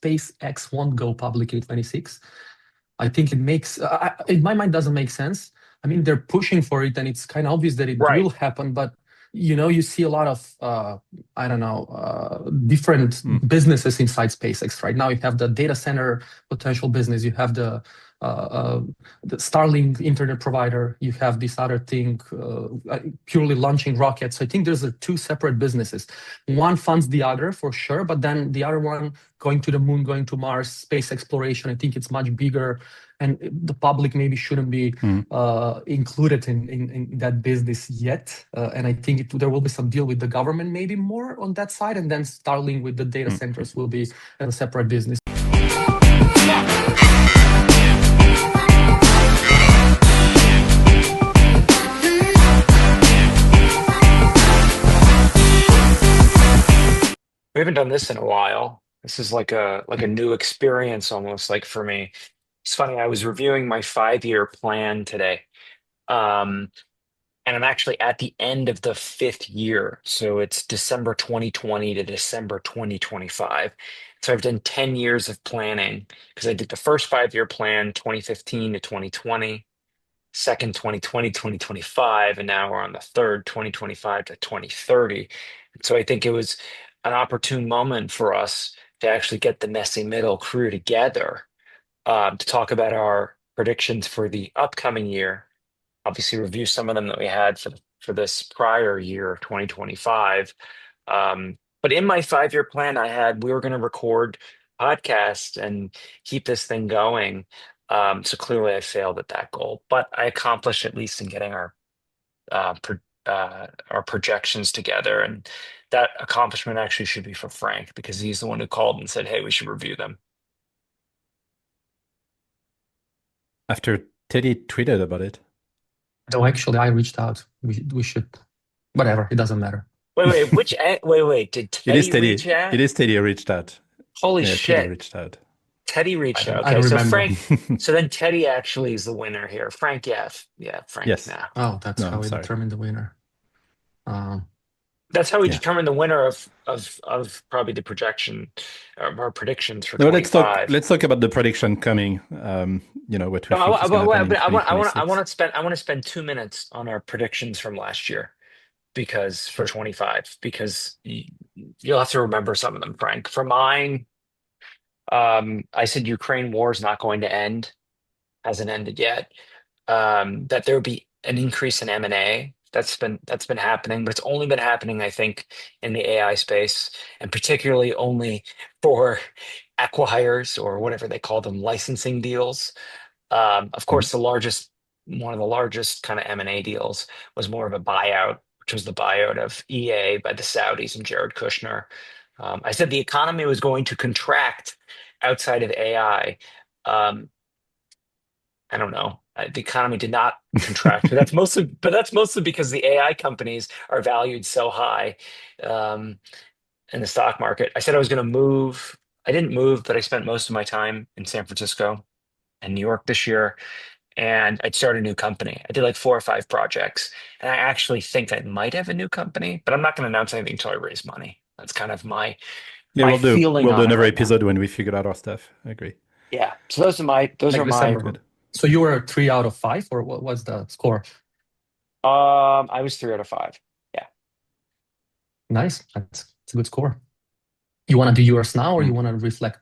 SpaceX won't go public in 26. I think it makes, in my mind, doesn't make sense. I mean, they're pushing for it, and it's kind of obvious that it will happen. But you see a lot of I don't know, different businesses inside SpaceX right now. You have the data center potential business. You have the Starlink internet provider. You have this other thing, purely launching rockets. So I think there's two separate businesses. One funds the other for sure, but then the other one going to the moon, going to Mars, space exploration. I think it's much bigger, and the public maybe shouldn't be included in that business yet. And I think there will be some deal with the government, maybe more on that side, and then Starlink with the data centers will be a separate business. We haven't done this in a while. This is like a new experience almost, like for me. It's funny, I was reviewing my 5-year plan today. Um, and I'm actually at the end of the 5th year. So it's December 2020 to December 2025. So I've done 10 years of planning because I did the first 5-year plan, 2015 to 2020, second 2020, 2025, and now we're on the third, 2025 to 2030. So I think it was an opportune moment for us to actually get the messy middle crew together to talk about our predictions for the upcoming year. Obviously, review some of them that we had for this prior year, 2025. But in my 5-year plan, we were going to record podcasts and keep this thing going. So clearly, I failed at that goal, but I accomplished at least in getting our projections together, and that accomplishment actually should be for Frank because he's the one who called and said, "Hey, we should review them." After Teddy tweeted about it. No, actually, I reached out. We should, whatever. It doesn't matter. Wait. Wait. Did Teddy reach out? It is Teddy who reached out. Holy shit! Teddy reached out. Teddy reached out. I Okay, so remember. Frank. So then Teddy actually is the winner here. Frank, yeah, Frank. Yes. Now. Oh, that's how we determined the winner. That's how we determine the winner of probably the projection, our predictions for 25. Let's talk about the prediction coming. What we think is going to happen in 2026. I want to spend 2 minutes on our predictions from last year for 25 because you'll have to remember some of them, Frank. For mine, I said Ukraine war is not going to end, hasn't ended yet. That there will be an increase in M&A. That's been happening, but it's only been happening, I think, in the AI space, and particularly only for acquihires or whatever they call them, licensing deals. Of course, one of the largest kind of M&A deals was more of a buyout, which was the buyout of EA by the Saudis and Jared Kushner. I said the economy was going to contract outside of AI. I don't know. The economy did not contract, but that's mostly because the AI companies are valued so high in the stock market. I said I was going to move. I didn't move, but I spent most of my time in San Francisco and New York this year, and I'd start a new company. I did like 4 or 5 projects, and I actually think I might have a new company, but I'm not going to announce anything until I raise money. That's kind of my feeling. We'll do another episode when we figure out our stuff. I agree. Yeah. So those are my. Good. So you were 3 out of 5, or what was the score? I was 3 out of 5. Yeah. Nice. That's a good score. You want to do yours now, or you want to reflect?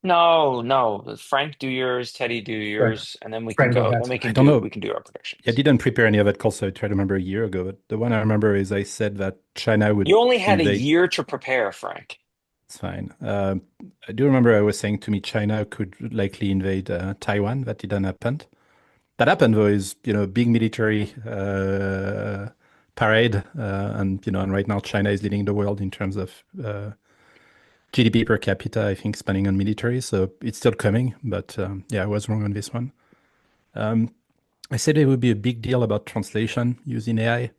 No. Frank, do yours. Teddy, do yours, and then we can go. Then we can we can do our predictions. I didn't prepare any of it calls, so I try to remember a year ago. But the one I remember is I said that China would. You only had a year to prepare, Frank. It's fine. I do remember I was saying to me China could likely invade Taiwan. That didn't happen. That happened though is big military parade, and right now China is leading the world in terms of GDP per capita. I think spending on military, so it's still coming. But I was wrong on this one. I said it would be a big deal about translation using AI.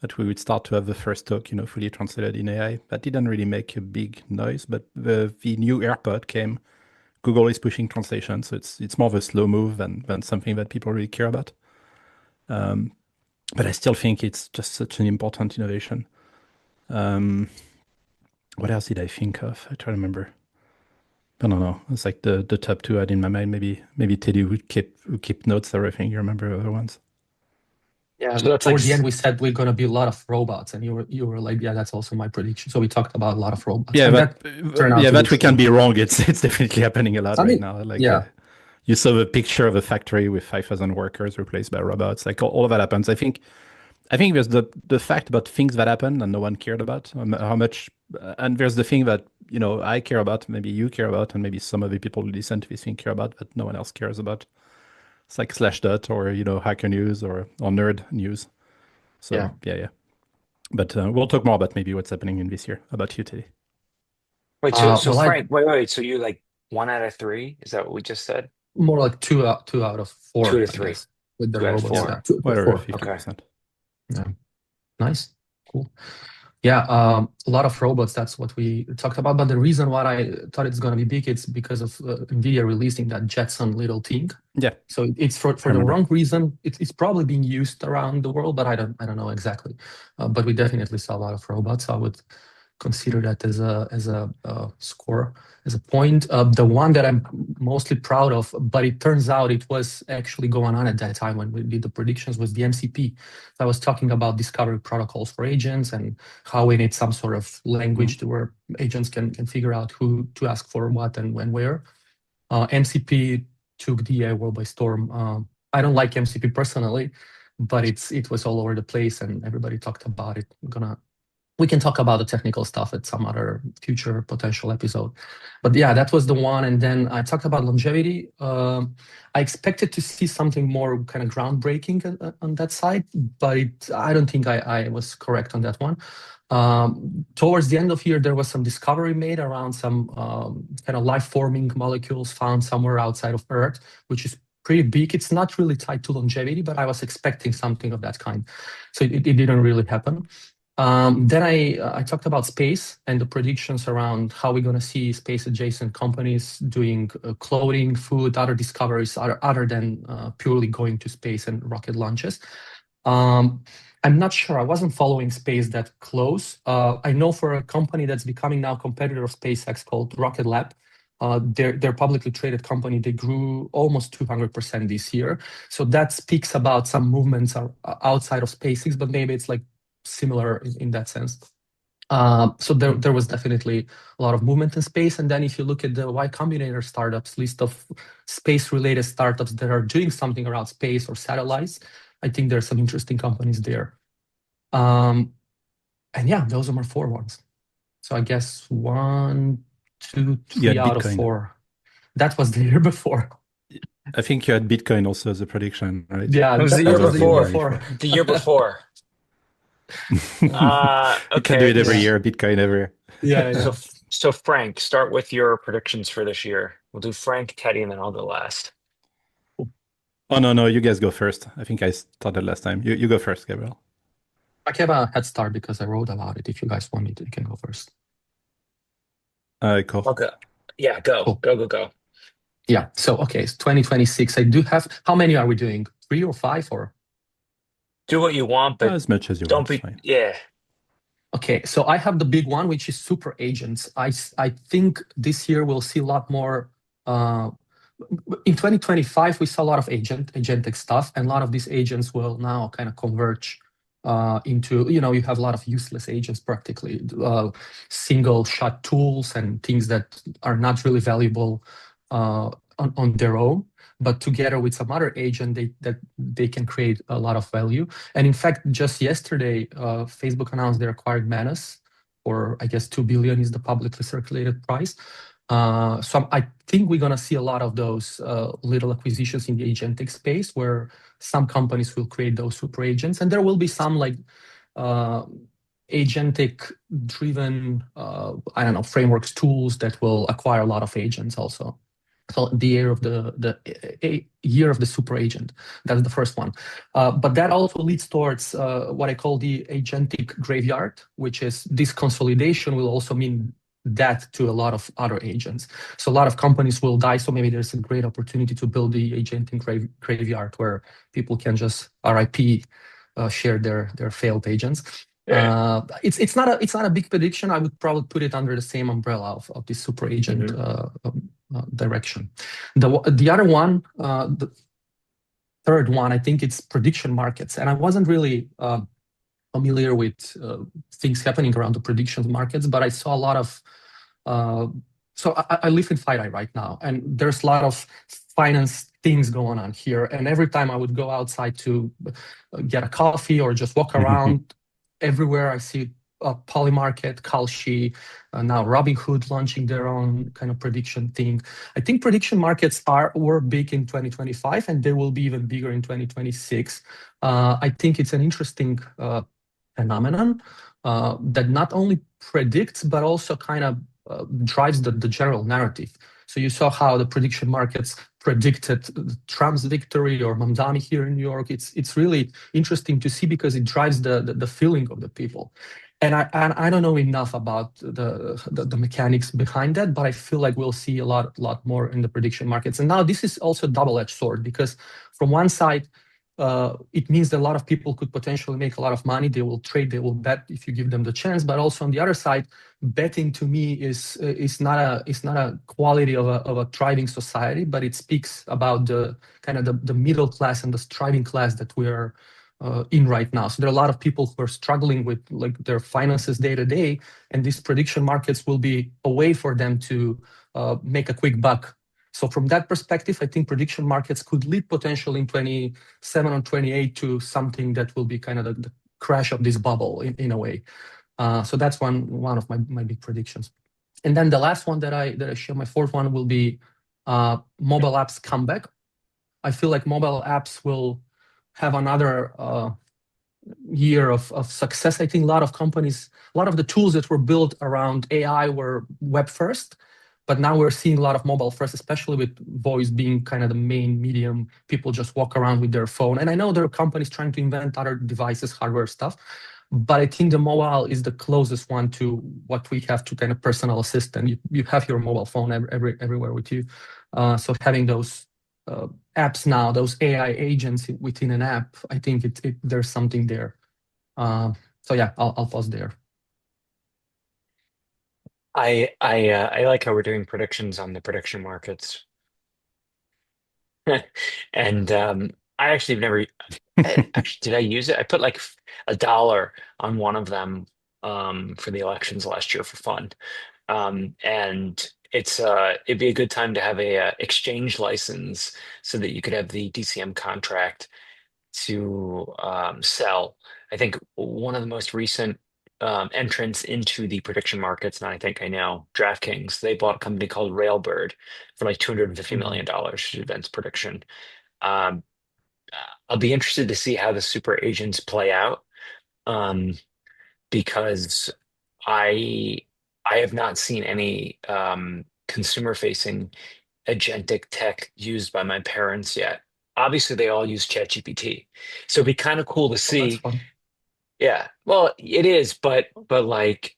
That we would start to have the first talk, fully translated in AI. That didn't really make a big noise, but the new AirPod came. Google is pushing translation, so it's more of a slow move than something that people really care about. But I still think it's just such an important innovation. What else did I think of? I try to remember. I don't know. It's like the top two I had in my mind. Maybe Teddy would keep notes everything. You remember other ones? Yeah, So that's towards like the end we said we're gonna be a lot of robots, and you were like, yeah, that's also my prediction. So we talked about a lot of robots. Yeah, and but that turned out yeah, to be that we can true. be wrong. It's definitely happening a lot I right mean, now. Like yeah, you saw the picture of a factory with 5,000 workers replaced by robots. Like all of that happens. I think there's the fact about things that happened and no one cared about how much, and there's the thing that I care about, maybe you care about, and maybe some of the people who listen to this thing care about, but no one else cares about. It's like Slashdot or Hacker News or Nerd News. So yeah. But we'll talk more about maybe what's happening in this year. How about you, Teddy? wait, so well, I Frank, wait, so you like 1 out of 3? Is that what we just said? more like two out of Two four, to I three, guess, with the two out of robots. Yeah, Yeah, four. whatever, four. 50%. Yeah, nice, cool. Yeah, a lot of robots. That's what we talked about. But the reason why I thought it's going to be big, it's because of NVIDIA releasing that Jetson little thing. Yeah. So it's for the wrong reason. It's probably being used around the world, but I don't know exactly. But we definitely saw a lot of robots. I would consider that as a score, as a point. The one that I'm mostly proud of, but it turns out it was actually going on at that time when we did the predictions, was the MCP. I was talking about discovery protocols for agents and how we need some sort of language to where agents can figure out who to ask for what and when where. MCP took the world by storm. I don't like MCP personally, but it was all over the place and everybody talked about it. We can talk about the technical stuff at some other future potential episode. But yeah, that was the one. And then I talked about longevity. I expected to see something more kind of groundbreaking on that side, but I don't think I was correct on that one. Towards the end of year, there was some discovery made around some kind of life-forming molecules found somewhere outside of Earth, which is pretty big. It's not really tied to longevity, but I was expecting something of that kind. So it didn't really happen. Then I talked about space and the predictions around how we're going to see space adjacent companies doing clothing, food, other discoveries other than purely going to space and rocket launches. I'm not sure. I wasn't following space that close. I know for a company that's becoming now competitor of SpaceX called Rocket Lab, they're publicly traded company. They grew almost 200% this year. So that speaks about some movements outside of SpaceX, but maybe it's like similar in that sense. So there was definitely a lot of movement in space. And then if you look at the Y Combinator startups list of space-related startups that are doing something around space or satellites, I think there's some interesting companies there. And yeah, those are my 4 ones. So I guess 1, 2, 3 out of 4. That was the year before. I think you had Bitcoin also as a prediction, right? Yeah, It was the year before. The year before. Okay. You can do it every year, Bitcoin every year. Yeah. So Frank, start with your predictions for this year. We'll do Frank, Teddy, and then I'll go last. Oh, no, you guys go first. I think I started last time. You go first, Gabriel. I have a head start because I wrote about it. If you guys want me to, you can go first. Cool. Okay. Yeah, go. Cool. Go. Yeah. So, okay. It's 2026. I do have, how many are we doing? 3 or 5 or? Do what you want, but as much as you don't want. be, yeah. Okay. So I have the big one, which is super agents. I think this year we'll see a lot more. In 2025, we saw a lot of agentic stuff, and a lot of these agents will now kind of converge into, you have a lot of useless agents practically, single shot tools and things that are not really valuable on their own, but together with some other agent, they can create a lot of value. And in fact, just yesterday, Facebook announced they acquired Manus, or I guess 2 billion is the publicly circulated price. So I think we're going to see a lot of those little acquisitions in the agentic space where some companies will create those super agents, and there will be some like agentic driven, I don't know, frameworks, tools that will acquire a lot of agents also. So the year of the year of the super agent, that's the first one. But that also leads towards what I call the agentic graveyard, which is this consolidation will also mean that to a lot of other agents. So a lot of companies will die. So maybe there's a great opportunity to build the agentic graveyard where people can just RIP share their failed agents. It's not a big prediction. I would probably put it under the same umbrella of the super agent direction. The other one, the third one, I think it's prediction markets, and I wasn't really familiar with things happening around the predictions markets, but I saw a lot of. So I live in FiDi right now, and there's a lot of finance things going on here. And every time I would go outside to get a coffee or just walk around, everywhere I see Polymarket, Kalshi, now Robinhood launching their own kind of prediction thing. I think prediction markets were big in 2025, and they will be even bigger in 2026. I think it's an interesting phenomenon that not only predicts but also kind of drives the general narrative. So you saw how the prediction markets predicted Trump's victory or Mamdani here in New York. It's really interesting to see because it drives the feeling of the people. And I don't know enough about the mechanics behind that, but I feel like we'll see a lot more in the prediction markets. And now this is also a double-edged sword because from one side, it means that a lot of people could potentially make a lot of money. They will trade, they will bet if you give them the chance. But also on the other side, betting to me is not a quality of a thriving society, but it speaks about the kind of the middle class and the striving class that we're in right now. So there are a lot of people who are struggling with like their finances day to day, and these prediction markets will be a way for them to make a quick buck. So from that perspective, I think prediction markets could lead potentially in 27 or 28 to something that will be kind of the crash of this bubble in a way. So that's one of my big predictions. And then the last one that I share, my fourth one will be mobile apps comeback. I feel like mobile apps will have another year of success. I think a lot of companies, a lot of the tools that were built around AI were web first, but now we're seeing a lot of mobile first, especially with voice being kind of the main medium. People just walk around with their phone. And I know there are companies trying to invent other devices, hardware stuff, but I think the mobile is the closest one to what we have to kind of personal assistant. You have your mobile phone everywhere with you. So having those apps now, those AI agents within an app, I think there's something there. So yeah, I'll pause there. I like how we're doing predictions on the prediction markets. And I actually have never actually did I use it? I put like $1 on one of them for the elections last year for fun. And it'd be a good time to have a exchange license so that you could have the DCM contract to sell. I think one of the most recent entrants into the prediction markets, and I think I know DraftKings, they bought a company called Railbird for like $250 million to advance prediction. Um, I'll be interested to see how the super agents play out because I I have not seen any consumer facing agentic tech used by my parents yet. Obviously, they all use ChatGPT, so it'd be kind of cool to Oh, that's see. fun. Yeah, well, it is, but like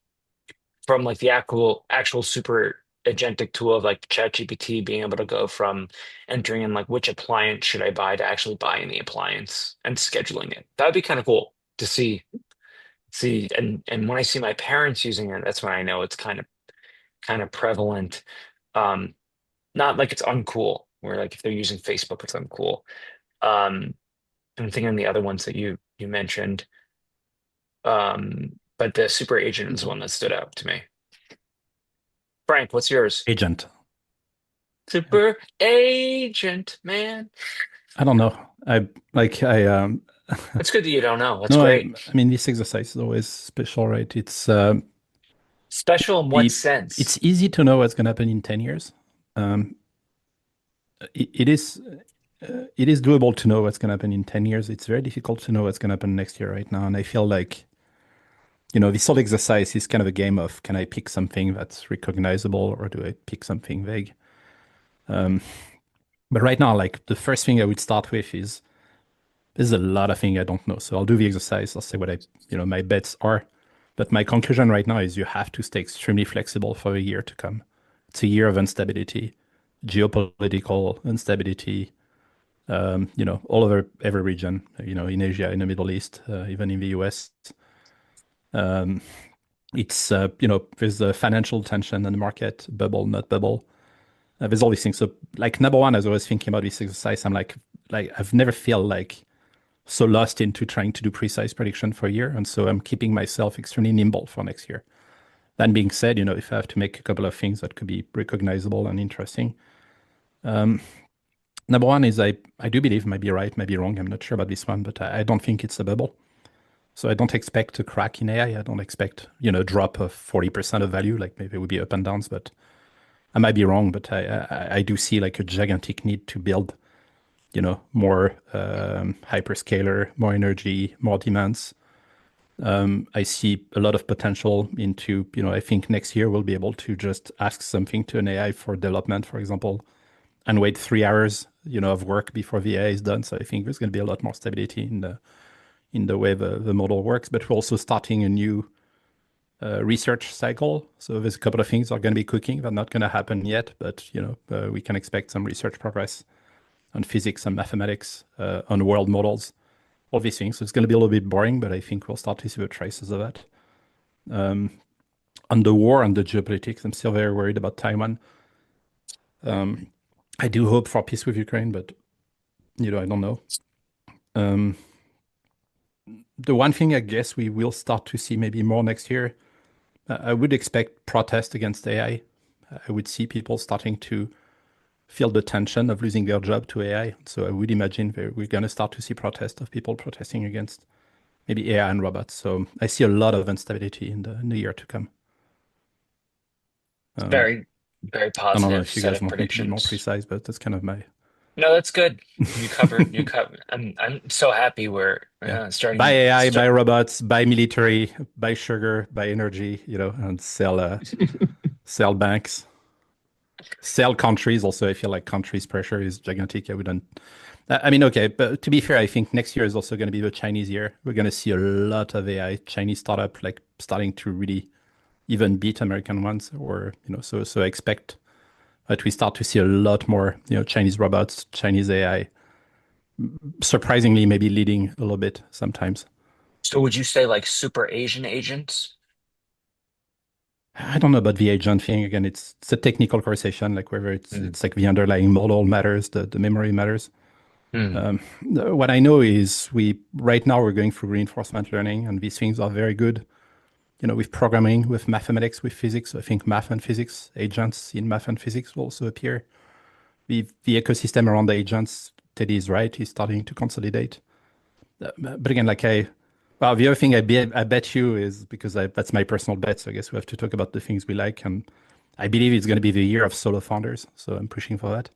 from like the actual super agentic tool of like ChatGPT being able to go from entering in like which appliance should I buy to actually buying the appliance and scheduling it. That would be kind of cool to see. And when I see my parents using it, that's when I know it's kind of prevalent. Um, Not like it's uncool, where like if they're using Facebook, it's uncool. Um, I'm thinking the other ones that you mentioned. But the super agent is one that stood out to me. Frank, what's yours? Agent. Super agent, man. I don't know. I It's good that you don't know. That's no, great. I mean this exercise is always special, right? Special in what sense? It's easy to know what's going to happen in 10 years. Um, it is it is doable to know what's going to happen in 10 years. It's very difficult to know what's going to happen next year right now. And I feel like, this whole exercise is kind of a game of, can I pick something that's recognizable or do I pick something vague? But right now, like the first thing I would start with is there's a lot of things I don't know. So I'll do the exercise. I'll say what my bets are. But my conclusion right now is you have to stay extremely flexible for a year to come. It's a year of instability, geopolitical instability, all over every region, in Asia, in the Middle East, even in the US. It's there's a financial tension in the market, bubble, not bubble. There's all these things. So like number one, as I was thinking about this exercise, I'm like I've never felt like so lost into trying to do precise prediction for a year, and so I'm keeping myself extremely nimble for next year. That being said, if I have to make a couple of things that could be recognizable and interesting, number one is I do believe, might be right, might be wrong. I'm not sure about this one, but I don't think it's a bubble. So I don't expect a crack in AI. I don't expect, a drop of 40% of value, like maybe it would be up and downs, but I might be wrong. But I do see like a gigantic need to build, more hyperscaler, more energy, more demands. I see a lot of potential into, I think next year we'll be able to just ask something to an AI for development, for example, and wait 3 hours, of work before the AI is done. So I think there's going to be a lot more stability in the way the model works. But we're also starting a new research cycle. So there's a couple of things that are going to be cooking. They're not going to happen yet, but we can expect some research progress on physics and mathematics, on world models, all these things. So it's going to be a little bit boring, but I think we'll start to see the traces of that. On the war and the geopolitics, I'm still very worried about Taiwan. I do hope for peace with Ukraine, but I don't know. The one thing I guess we will start to see maybe more next year, I would expect protest against AI. I would see people starting to feel the tension of losing their job to AI. So I would imagine we're going to start to see protests of people protesting against maybe AI and robots. So I see a lot of instability in the year to come. Very, very I don't know positive if you set guys of want me to be more predictions. precise, but that's kind of my No, that's good. You covered. I'm so happy we're yeah. Buy starting AI, start buy robots, buy military, buy sugar, buy energy, and sell banks, sell countries. Also, I feel like countries' pressure is gigantic. I wouldn't. I mean, okay, but to be fair, I think next year is also going to be the Chinese year. We're going to see a lot of AI Chinese startup like starting to really even beat American ones, or so I expect that we start to see a lot more Chinese robots, Chinese AI, surprisingly maybe leading a little bit sometimes. So would you say like super Asian agents? I don't know about the agent thing. Again, it's a technical conversation, like whether it's Hmm. it's like the underlying model matters, the memory matters. Hmm. What I know is we right now we're going through reinforcement learning, and these things are very good. With programming, with mathematics, with physics. So I think math and physics agents in math and physics will also appear. The ecosystem around the agents, Teddy is right, is starting to consolidate. But again, well, the other thing I bet you is because that's my personal bet. So I guess we have to talk about the things we like, and I believe it's going to be the year of solo founders. So I'm pushing for that.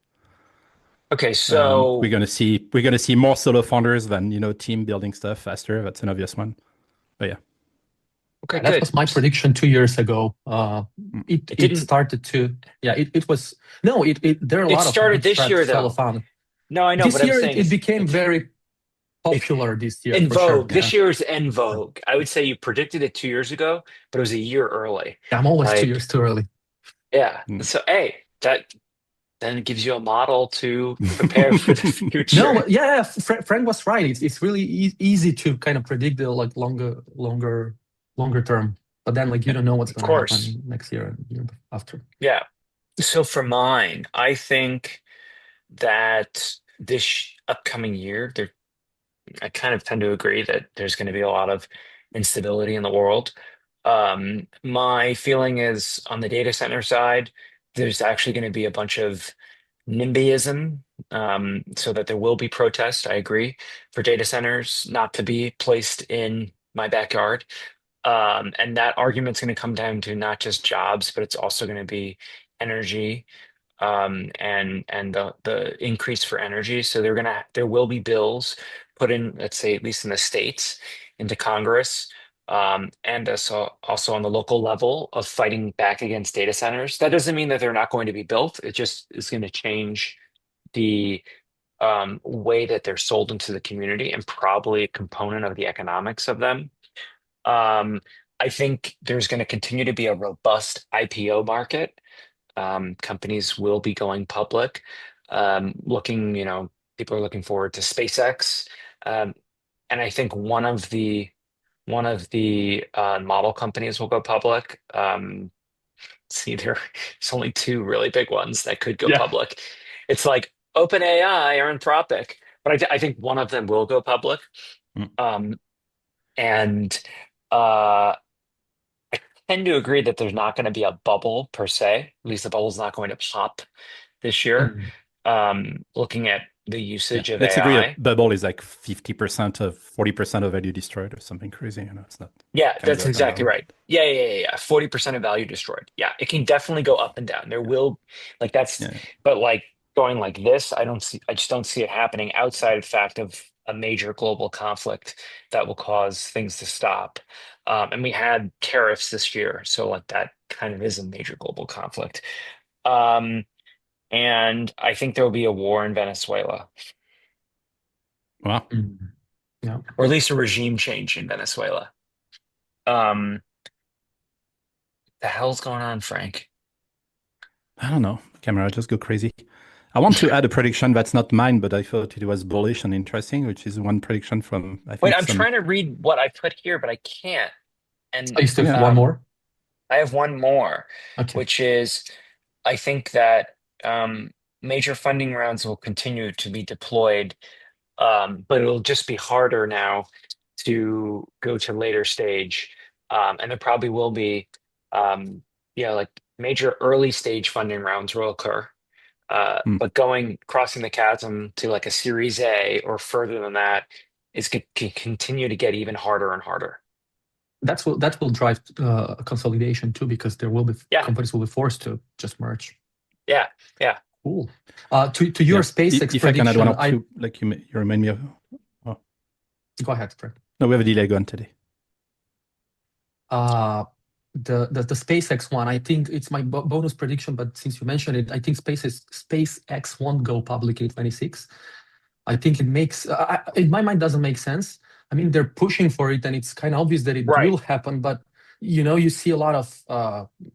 Okay, We're so going to see more solo founders than team building stuff faster. That's an obvious one. But yeah, okay, That good. was my prediction 2 years ago. Mm. It It it didn't. started to, yeah, it was, no, it there are a It lot of started this bootstrap year solo though. found. No, I know. What This I'm year saying it is became very it's popular this year in for sure. vogue. Yeah. This year is in vogue. I would say you predicted it 2 years ago, but it was a year early. I'm always two Like, years too early. yeah. Mm. So, hey, that then it gives you a model to prepare for the future. No, yeah, Frank was right. It's really easy to kind of predict the like longer term, but then like you Yeah. don't know what's Of going to course. happen next year and year after. Yeah. So for mine, I think that this upcoming year, I kind of tend to agree that there's going to be a lot of instability in the world. My feeling is on the data center side, there's actually going to be a bunch of NIMBYism, so that there will be protests. I agree for data centers not to be placed in my backyard. And that argument's going to come down to not just jobs, but it's also going to be energy, and the increase for energy. So there will be bills put in, let's say at least in the states, into Congress, and also on the local level of fighting back against data centers. That doesn't mean that they're not going to be built. It just is going to change the way that they're sold into the community and probably a component of the economics of them. Um, I think there's going to continue to be a robust IPO market. Companies will be going public. People are looking forward to SpaceX. Um, and I think one of the one of the model companies will go public. See, there's only two really big ones that could go Yeah. public. It's like OpenAI or Anthropic, but I think one of them will go public. Mm. Um, and uh, I tend to agree that there's not going to be a bubble per se. At least the bubble's not going to pop this year. Mm. Looking at the Yeah, usage of let's agree a AI. bubble is like 50% of 40% of value destroyed or something crazy. It's not Yeah, gonna that's go up and exactly down. right. Yeah. 40% of value destroyed. Yeah, it can definitely go up and down. There will, like that's, Yeah. but like going like this, I just don't see it happening outside of the fact of a major global conflict that will cause things to stop. And we had tariffs this year, so like that kind of is a major global conflict. Um, and I think there will be a war in Venezuela, Well, Mm. Yeah. or at least a regime change in Venezuela. Um, the hell's going on, Frank? I don't know. Camera just go crazy. I want to add a prediction that's not mine, but I thought it was bullish and interesting, which is one prediction from I Wait, think I'm some. trying to read what I put here, but I can't. And Oh, you still have Yeah. one more? I have one more, Okay. which is I think that major funding rounds will continue to be deployed, but it'll just be harder now to go to later stage. And there probably will be, um, like major early stage funding rounds will occur. Hmm. But crossing the chasm to like a Series A or further than that is can continue to get even harder and harder. That will drive consolidation too, because there will be Yeah, companies will be forced to just merge. yeah, yeah. Cool. To your Yeah. SpaceX If I can add one prediction, or two, like you remind me of. Oh, go ahead, Fred. no, we have a delay going today. Uh, the SpaceX one, I think it's my bonus prediction, but since you mentioned it, I think SpaceX won't go public in 26. I think it makes, in my mind, doesn't make sense. I mean, they're pushing for it, and it's kind of obvious that it Right. will happen. But you see a lot of,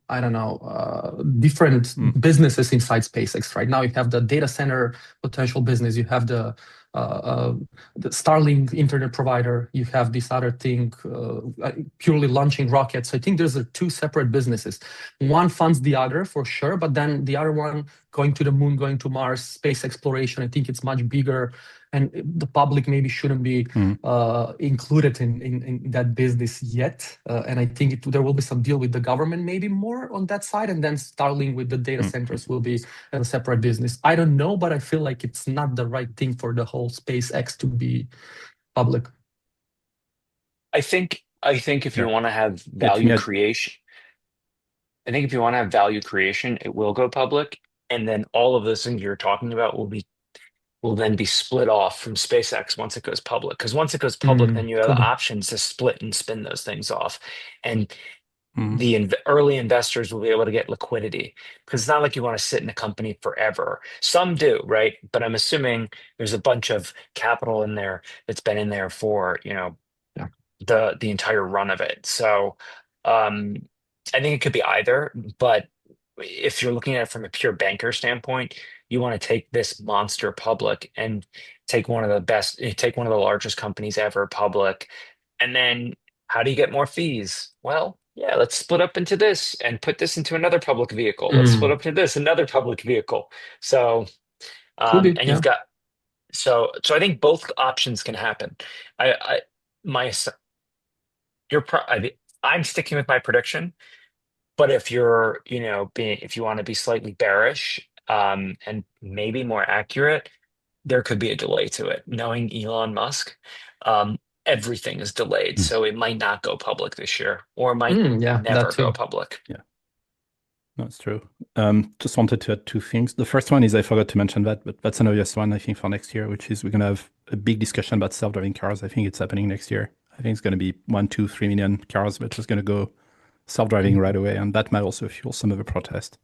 I don't know, different Hmm. businesses inside SpaceX right now. You have the data center potential business. You have uh, uh, the Starlink internet provider. You have this other thing, purely launching rockets. So I think there's two separate businesses. One funds the other for sure, but then the other one going to the moon, going to Mars, space exploration. I think it's much bigger, and the public maybe shouldn't be Hmm. included in that business yet. And I think there will be some deal with the government, maybe more on that side, and then Starlink with the data Hmm. centers will be a separate business. I don't know, but I feel like it's not the right thing for the whole SpaceX to be public. I think if you Yeah. want to have Yeah. To me, value creation, I think if you want to have value creation, it will go public, and then all of those things you're talking about will then be split off from SpaceX once it goes public. Because once it goes public, then you have Could the be. options to split and spin those things off, and hmm. the early investors will be able to get liquidity because it's not like you want to sit in a company forever. Some do, right? But I'm assuming there's a bunch of capital in there that's been in there for, Yeah. the entire run of it. So um, I think it could be either, but if you're looking at it from a pure banker standpoint, you want to take this monster public and take one of the largest companies ever public. And then how do you get more fees? Well, yeah, let's split up into this and put this into another public vehicle. Let's split Mm. up into this, another public vehicle. So, Could be. and you've Yeah. got so I think both options can happen. I my s- you're pro I'm sticking with my prediction, but if you're, if you want to be slightly bearish, and maybe more accurate, there could be a delay to it. Knowing Elon Musk, everything is delayed, Hmm. so it might not go public this year, or might Yeah, that never go too. public. Yeah. That's true. Just wanted to add two things. The first one is I forgot to mention that, but that's an obvious one, I think, for next year, which is we're going to have a big discussion about self-driving cars. I think it's happening next year. I think it's going to be 1, 2, 3 million cars, but just going to go self-driving right away. And that might also fuel some of the protest.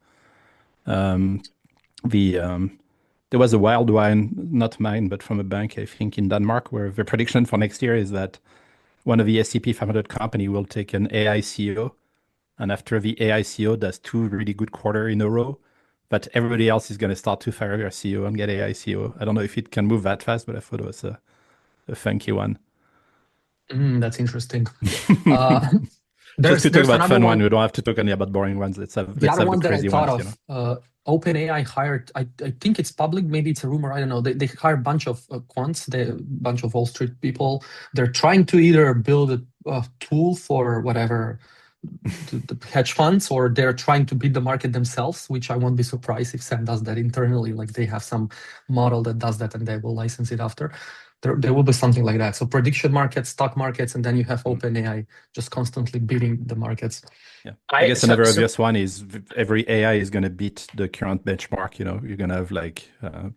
There was a wild one, not mine, but from a bank, I think, in Denmark, where the prediction for next year is that one of the S&P 500 company will take an AI CEO, and after the AI CEO does 2 really good quarters in a row, that everybody else is going to start to fire their CEO and get AI CEO. I don't know if it can move that fast, but I thought it was a funky one. That's interesting. Just to talk There's about another fun one, one. we don't have to talk only about boring ones. Let's have The other the one that I crazy thought ones, of, OpenAI hired, I think it's public, maybe it's a rumor, I don't know. They hired a bunch of quants, a bunch of Wall Street people. They're trying to either build a tool for whatever the hedge funds, or they're trying to beat the market themselves, which I won't be surprised if Sam does that internally. Like they have some model that does that and they will license it after. There will be something like that. So prediction markets, stock markets, and then you have OpenAI just constantly beating the markets. Yeah, I guess another obvious one is every AI is going to beat the current benchmark. You're going to have like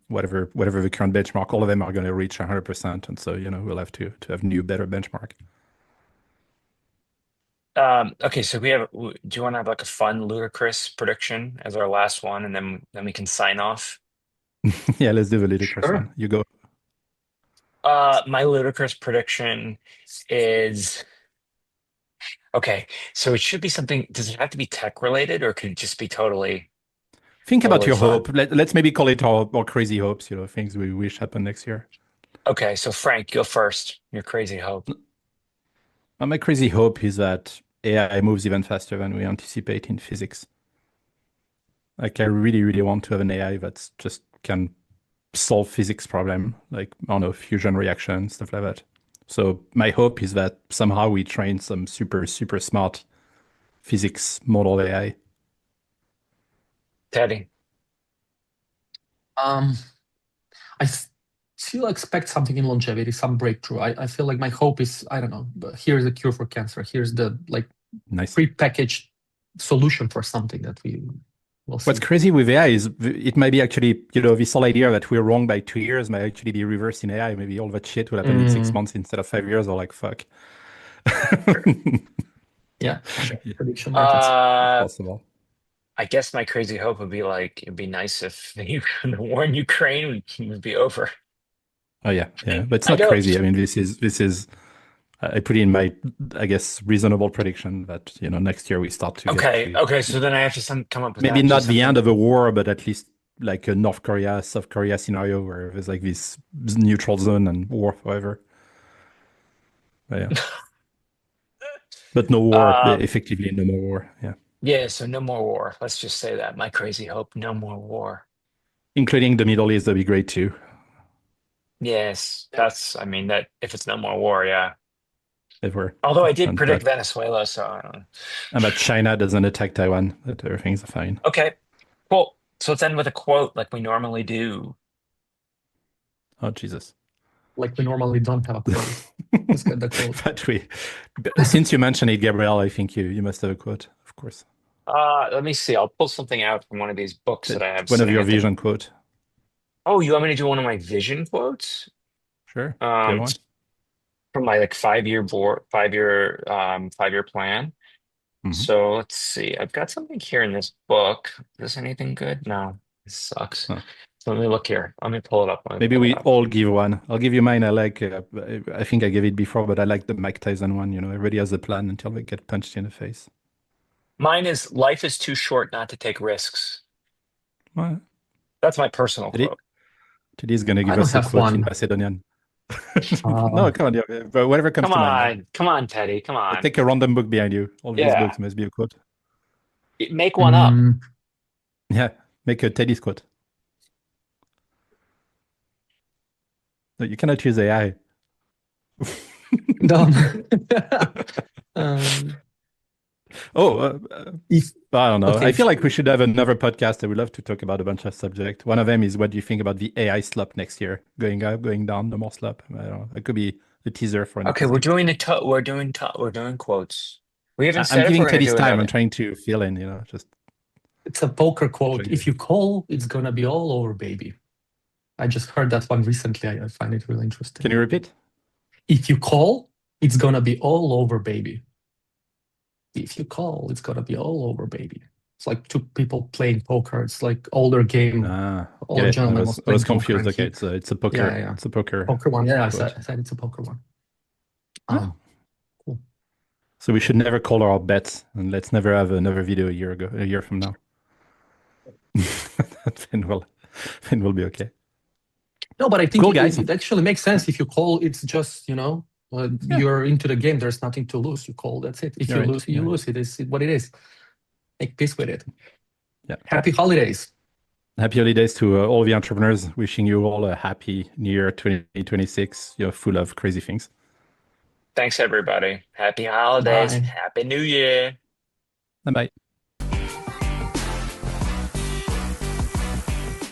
whatever the current benchmark, all of them are going to reach 100%, and so we'll have to have new, better benchmark. Okay, so do you want to have like a fun, ludicrous prediction as our last one, and then we can sign off? Yeah, let's do the ludicrous one. You go. My ludicrous prediction is okay. So it should be something. Does it have to be tech related, or could it just be totally Think about your fun? hope. Let's maybe call it our crazy hopes. Things we wish happen next year. Okay, so Frank, go first. Your crazy hope. My crazy hope is that AI moves even faster than we anticipate in physics. Like I really, really want to have an AI that's just can solve physics problem, like I don't know, fusion reaction, stuff like that. So my hope is that somehow we train some super, super smart physics model AI. Teddy. I still expect something in longevity, some breakthrough. I feel like my hope is, I don't know, here's a cure for cancer. Here's the nice prepackaged solution for something that we will see. What's crazy with AI is it might be actually, this whole idea that we're wrong by 2 years might actually be reversed in AI. Maybe all that shit will happen in 6 months instead of 5 years, or like, fuck. Yeah, prediction markets. Possible. I guess my crazy hope would be like it'd be nice if the war in Ukraine would be over. Oh yeah, but it's not crazy. I mean, this is. I put in my, I guess, reasonable prediction that next year we start to get to. Okay. So then I have to come up with maybe not the end of a war, but at least like a North Korea, South Korea scenario where there's like this neutral zone and war forever. But, yeah. But no war, effectively no more war. Yeah. Yeah, so no more war. Let's just say that. My crazy hope, no more war. Including the Middle East, that'd be great too. Yes, I mean, that if it's no more war, yeah. Ever. Although I did predict Venezuela, so I don't know. And that China doesn't attack Taiwan, that everything's fine. Okay, cool. So let's end with a quote like we normally do. Oh, Jesus. Like we normally don't have a quote. Let's get the quote. But since you mentioned it, Gabriel, I think you must have a quote, of course. Let me see. I'll pull something out from one of these books that I have. One of your vision quote. Oh, you want me to do one of my vision quotes? Sure. Go on. From my like 5-year plan. So let's see. I've got something here in this book. Is this anything good? No, it sucks. Huh. So let me look here. Let me pull it up. Maybe we all give one. I'll give you mine. I like. I think I gave it before, but I like the Mike Tyson one. Everybody has a plan until they get punched in the face. Mine is life is too short not to take risks. What? That's my personal quote. Today's gonna give us a quote in Macedonian. No, come on, but whatever comes to mind. Come on, Teddy, come on. Take a random book behind you. All these books must be a quote. Make one up. Yeah, make a Teddy's quote. No, you cannot use AI. Dumb. I don't know. Okay, I feel like we should have another podcast. I would love to talk about a bunch of subjects. One of them is what do you think about the AI slop next year? Going up, going down, no more slop. I don't know. It could be a teaser for an episode. We're doing quotes. We haven't said I'm giving Teddy's time. I'm trying to fill in, just. It's a poker quote. If you call, it's gonna be all over, baby. I just heard that one recently. I find it really interesting. Can you repeat? If you call, it's gonna be all over, baby. If you call, it's gonna be all over, baby. It's like two people playing poker. It's like older game. Older gentleman I was confused. Okay, it's a poker. Yeah. It's a poker. Poker one. Yeah, I said it's a poker one. Cool. So we should never call our bets, and let's never have another video a year from now. then we'll be okay. No, but I think it actually makes sense. If you call, it's just Yeah. You're into the game. There's nothing to lose. You call. That's it. If You're you right. lose, you You're right. lose. It is what it is. Make peace with it. Yeah. Happy holidays. Happy holidays to all the entrepreneurs. Wishing you all a happy New Year 2026. You're full of crazy things. Thanks, everybody. Happy holidays. Bye. Happy New Year. Bye bye.